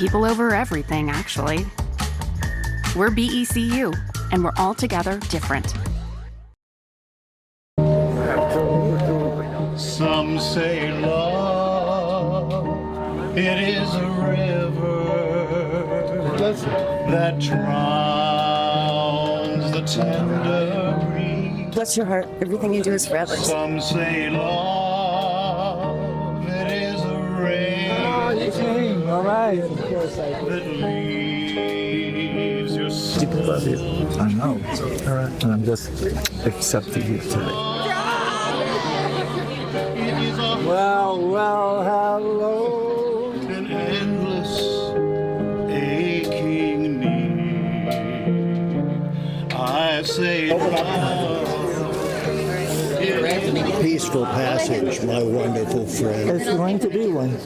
People over everything, actually. We're BECU, and we're all together different. Some say love, it is a river that drowns the tender reed. Bless your heart. Everything you do is for others. Some say love, it is a rain that leaves your soul. People love you. I know. All right. And I'm just accepting you today. Well, hello. An endless aching need. I say Peaceful passage, my wonderful friend. It's going to be one.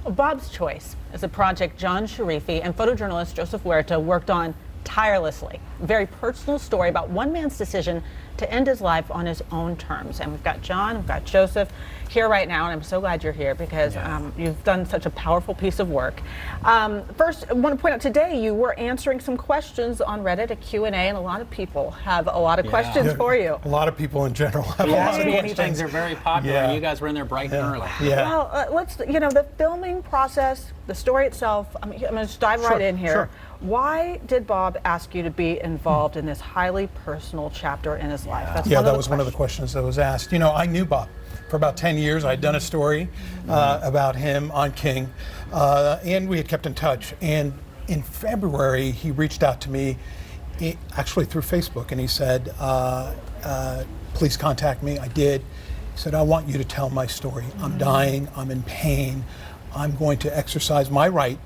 Bob's Choice is a project John Sharify and photojournalist Joseph Huerta worked on tirelessly. A very personal story about one man's decision to end his life on his own terms. And we've got John, we've got Joseph here right now, and I'm so glad you're here because you've done such a powerful piece of work. First, I want to point out today you were answering some questions on Reddit, a Q&A, and a lot of people have a lot of questions for you. A lot of people in general have a lot of questions. Things are very popular, and you guys were in there bright and early. Well, let's, the filming process, the story itself, I'm going to just dive right in here. Sure. Why did Bob ask you to be involved in this highly personal chapter in his life? That was one of the questions that was asked. You know, I knew Bob for about 10 years. I'd done a story about him on King, and we had kept in touch. And in February, he reached out to me, actually through Facebook, and he said, please contact me. I did. He said, I want you to tell my story. I'm dying. I'm in pain. I'm going to exercise my right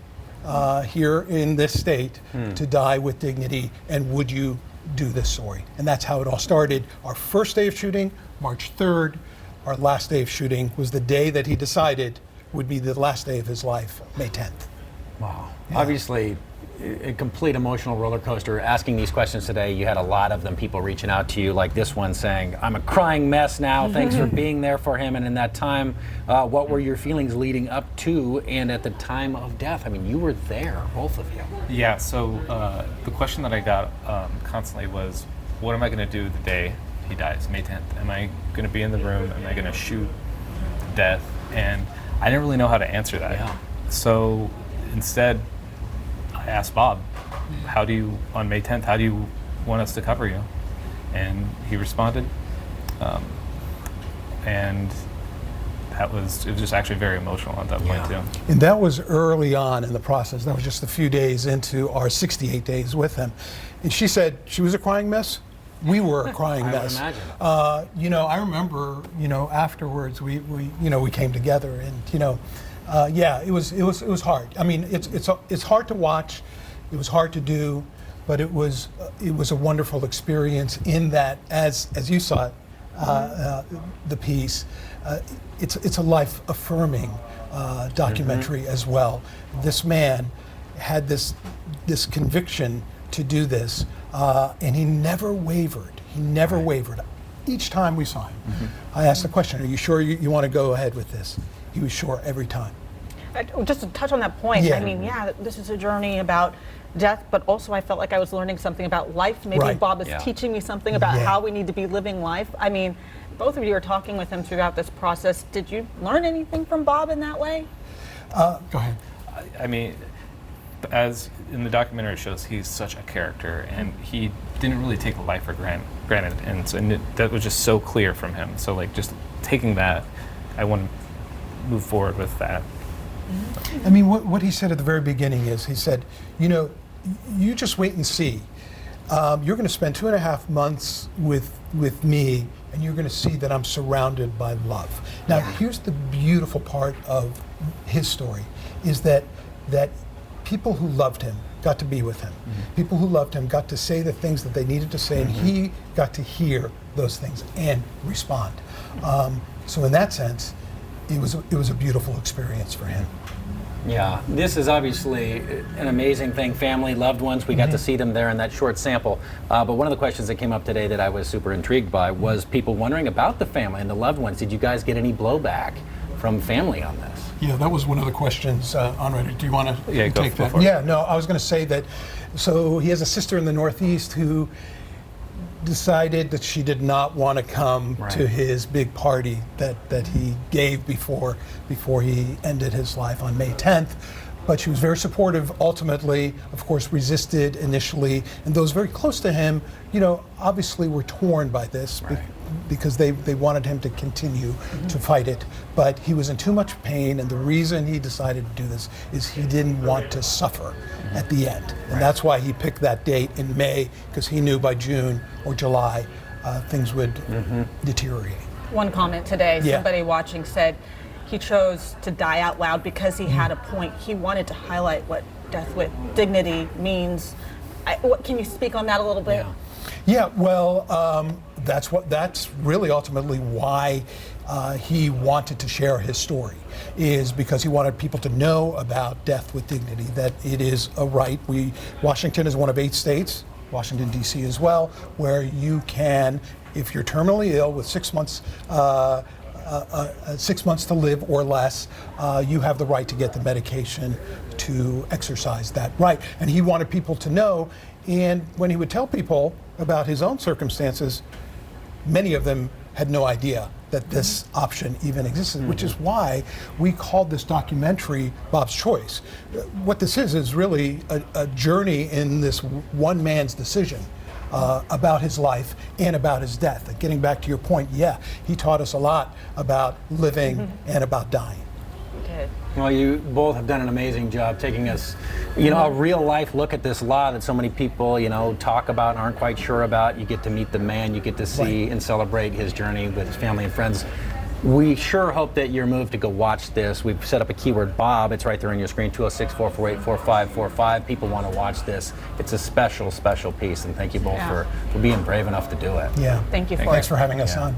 here in this state to die with dignity, and would you do this story? And that's how it all started. Our first day of shooting, March 3rd. Our last day of shooting was the day that he decided would be the last day of his life, May 10th. Wow. Yeah. Obviously, a complete emotional roller coaster. Asking these questions today, you had a lot of them, people reaching out to you, like this one saying, I'm a crying mess now, thanks for being there for him. And in that time, what were your feelings leading up to and at the time of death? I mean, you were there, both of you. Yeah, so the question that I got constantly was, what am I going to do the day he dies, May 10th? Am I going to be in the room? Am I going to shoot to death? And I didn't really know how to answer that. Yeah. So instead, I asked Bob, on May 10th, how do you want us to cover you? And he responded. And it was just actually very emotional at that point too. And that was early on in the process. That was just a few days into our 68 days with him. And she said she was a crying mess. We were a crying mess. I would imagine. I remember, afterwards we came together, and it was hard. I mean, it's hard to watch. It was hard to do, but it was a wonderful experience in that, as you saw it, the piece. It's a life affirming documentary as well. This man had this conviction to do this, and he never wavered. He never wavered. Each time we saw him, I asked the question, are you sure you want to go ahead with this? He was sure every time. Just to touch on that point, I mean, this is a journey about death, but also I felt like I was learning something about life. Maybe Bob is teaching me something about how we need to be living life. I mean, both of you are talking with him throughout this process. Did you learn anything from Bob in that way? Go ahead. I mean, as in the documentary shows, he's such a character, and he didn't really take life for granted, and that was just so clear from him. So, like, just taking that, I want to move forward with that. I mean, what he said at the very beginning is, he said, you just wait and see. You're going to spend 2.5 months with me, and you're going to see that I'm surrounded by love. Now, here's the beautiful part of his story, is that people who loved him got to be with him. People who loved him got to say the things that they needed to say, and he got to hear those things and respond. So in that sense, it was a beautiful experience for him. Yeah, this is obviously an amazing thing. Family, loved ones, we got to see them there in that short sample. But one of the questions that came up today that I was super intrigued by was people wondering about the family and the loved ones. Did you guys get any blowback from family on this. Yeah, that was one of the questions on Reddit. Do you want to Yeah, take go that? for it. Yeah, no, I was going to say that. So he has a sister in the Northeast who decided that she did not want to come to his big party that he gave before he ended his life on May 10th. But she was very supportive, ultimately, of course, resisted initially. And those very close to him, obviously were torn by this because they wanted him to continue to fight it. But he was in too much pain, and the reason he decided to do this is he didn't want to suffer at the end. And that's why he picked that date in May, because he knew by June or July things would deteriorate. One comment today, Yeah. somebody watching said he chose to die out loud because he had a point. He wanted to highlight what death with dignity means. Can you speak on that a little bit? Yeah, well, that's really ultimately why he wanted to share his story, is because he wanted people to know about death with dignity, that it is a right. Washington is one of 8 states, Washington, D.C. as well, where you can, if you're terminally ill with 6 months 6 months to live or less, you have the right to get the medication to exercise that right. And he wanted people to know, and when he would tell people about his own circumstances, many of them had no idea that this option even existed, which is why we called this documentary Bob's Choice. What this is really a journey in this one man's decision about his life and about his death. And getting back to your point, he taught us a lot about living and about dying. Good. Well, you both have done an amazing job taking us, a real life look at this law that so many people, talk about and aren't quite sure about. You get to meet the man, you get to see and celebrate his journey with his family and friends. We sure hope that you're moved to go watch this. We've set up a keyword Bob. It's right there on your screen, 206-448-4545. People want to watch this. It's a special, special piece, and thank you both for being brave enough to do it. Yeah. Thank you Thanks for for having us on.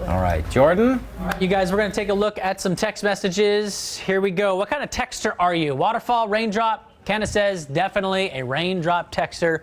All right, Jordan? You guys, we're going to take a look at some text messages. Here we go. What kind of texter are you? Waterfall, raindrop? Kenna says definitely a raindrop texter.